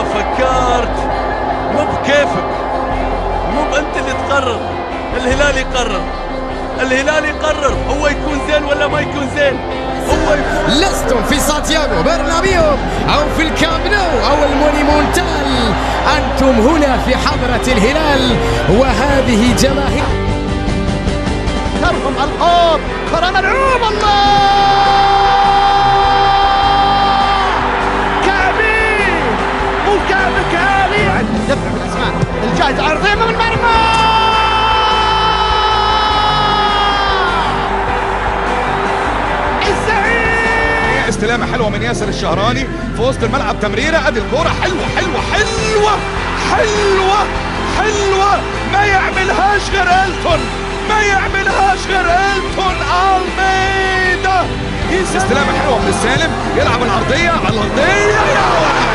فكرت مو بكيفك، مو انت اللي تقرر، الهلال يقرر، الهلال يقرر هو يكون زين ولا ما يكون زين. هو يكون لستم في سانتياغو برنابيو او في الكامب نو او المونيمونتال، انتم هنا في حضرة الهلال وهذه جماهير ترهم القاب كرة ملعوب. الله كعبي وكعبك عالي عند الدفع بالاسمان الجائزة عرضية من المرمى. استلامة حلوة من ياسر الشهراني في وسط الملعب، تمريرة ادي الكورة حلوة حلوة حلوة حلوة حلوة، ما يعملهاش غير إلتون، ما يعملهاش غير إلتون ألميدا. استلامة حلوة من السالم، يلعب العرضية على الأرضية يا ولد.